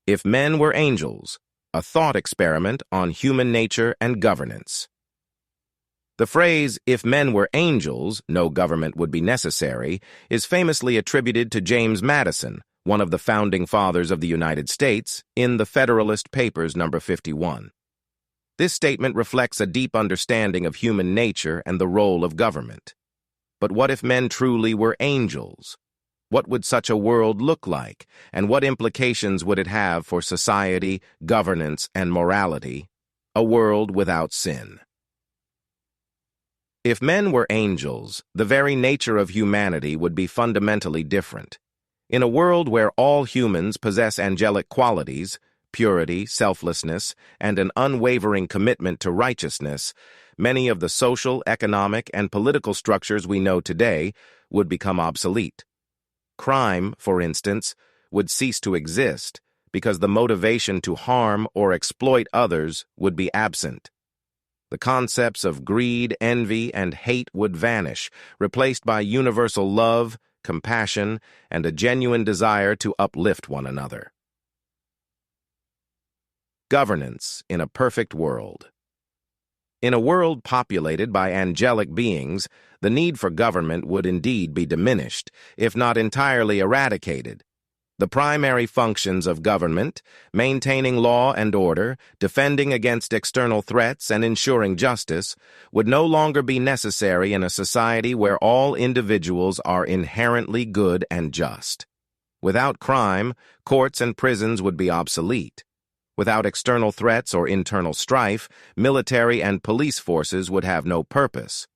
If Men Were Angels, a thought experiment on human nature and governance. The phrase, "if men were angels, no government would be necessary," is famously attributed to James Madison, one of the founding fathers of the United States, in the Federalist Papers No. 51. This statement reflects a deep understanding of human nature and the role of government. But what if men truly were angels? What would such a world look like, and what implications would it have for society, governance, and morality? A world without sin. If men were angels, the very nature of humanity would be fundamentally different. In a world where all humans possess angelic qualities, purity, selflessness, and an unwavering commitment to righteousness, many of the social, economic, and political structures we know today would become obsolete. Crime, for instance, would cease to exist because the motivation to harm or exploit others would be absent. The concepts of greed, envy, and hate would vanish, replaced by universal love, compassion, and a genuine desire to uplift one another. Governance in a perfect world. In a world populated by angelic beings, the need for government would indeed be diminished, if not entirely eradicated. The primary functions of government, maintaining law and order, defending against external threats, and ensuring justice, would no longer be necessary in a society where all individuals are inherently good and just. Without crime, courts and prisons would be obsolete. Without external threats or internal strife, military and police forces would have no purpose.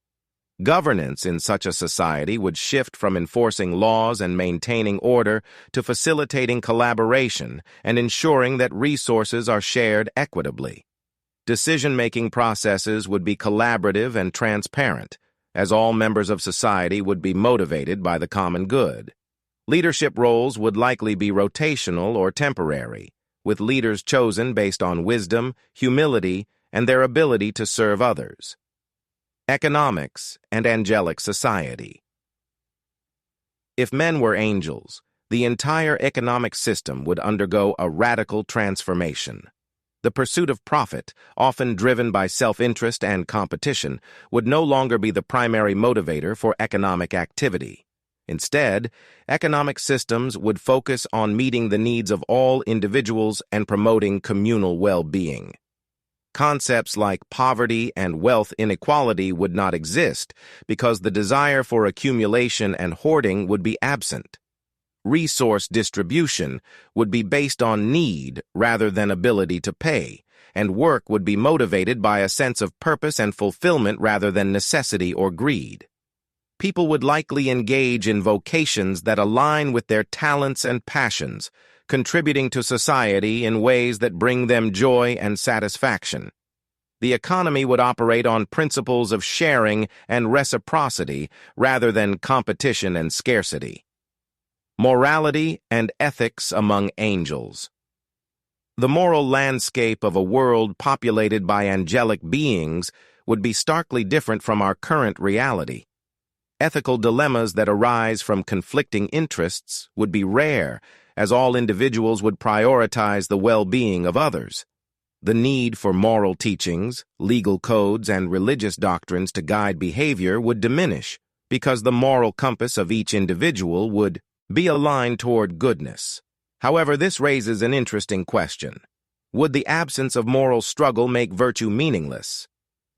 Governance in such a society would shift from enforcing laws and maintaining order to facilitating collaboration and ensuring that resources are shared equitably. Decision-making processes would be collaborative and transparent, as all members of society would be motivated by the common good. Leadership roles would likely be rotational or temporary, with leaders chosen based on wisdom, humility, and their ability to serve others. Economics and angelic society. If men were angels, the entire economic system would undergo a radical transformation. The pursuit of profit, often driven by self-interest and competition, would no longer be the primary motivator for economic activity. Instead, economic systems would focus on meeting the needs of all individuals and promoting communal well-being. Concepts like poverty and wealth inequality would not exist because the desire for accumulation and hoarding would be absent. Resource distribution would be based on need rather than ability to pay, and work would be motivated by a sense of purpose and fulfillment rather than necessity or greed. People would likely engage in vocations that align with their talents and passions, contributing to society in ways that bring them joy and satisfaction. The economy would operate on principles of sharing and reciprocity rather than competition and scarcity. Morality and ethics among angels. The moral landscape of a world populated by angelic beings would be starkly different from our current reality. Ethical dilemmas that arise from conflicting interests would be rare, as all individuals would prioritize the well-being of others. The need for moral teachings, legal codes, and religious doctrines to guide behavior would diminish, because the moral compass of each individual would be aligned toward goodness. However, this raises an interesting question. Would the absence of moral struggle make virtue meaningless?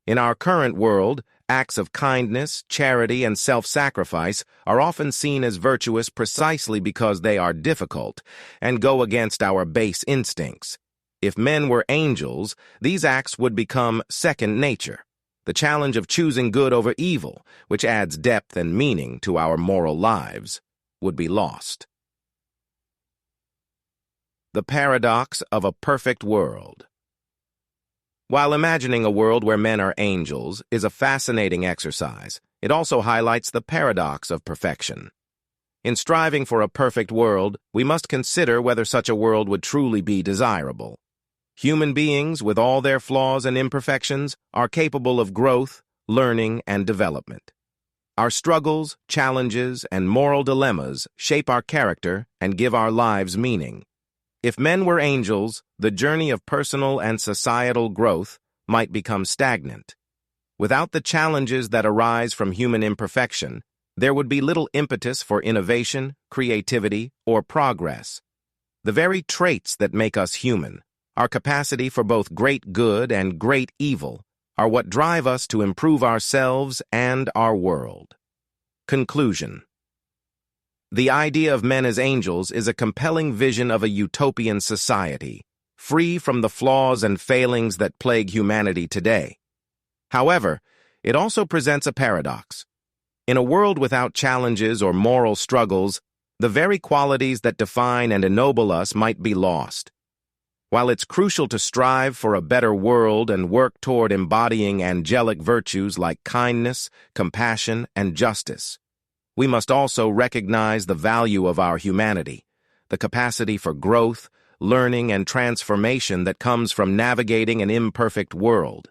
In our current world, acts of kindness, charity, and self-sacrifice are often seen as virtuous precisely because they are difficult and go against our base instincts. If men were angels, these acts would become second nature. The challenge of choosing good over evil, which adds depth and meaning to our moral lives, would be lost. The paradox of a perfect world. While imagining a world where men are angels is a fascinating exercise, it also highlights the paradox of perfection. In striving for a perfect world, we must consider whether such a world would truly be desirable. Human beings, with all their flaws and imperfections, are capable of growth, learning, and development. Our struggles, challenges, and moral dilemmas shape our character and give our lives meaning. If men were angels, the journey of personal and societal growth might become stagnant. Without the challenges that arise from human imperfection, there would be little impetus for innovation, creativity, or progress. The very traits that make us human, our capacity for both great good and great evil, are what drive us to improve ourselves and our world. Conclusion. The idea of men as angels is a compelling vision of a utopian society, free from the flaws and failings that plague humanity today. However, it also presents a paradox. In a world without challenges or moral struggles, the very qualities that define and ennoble us might be lost. While it's crucial to strive for a better world and work toward embodying angelic virtues like kindness, compassion, and justice, we must also recognize the value of our humanity, the capacity for growth, learning, and transformation that comes from navigating an imperfect world.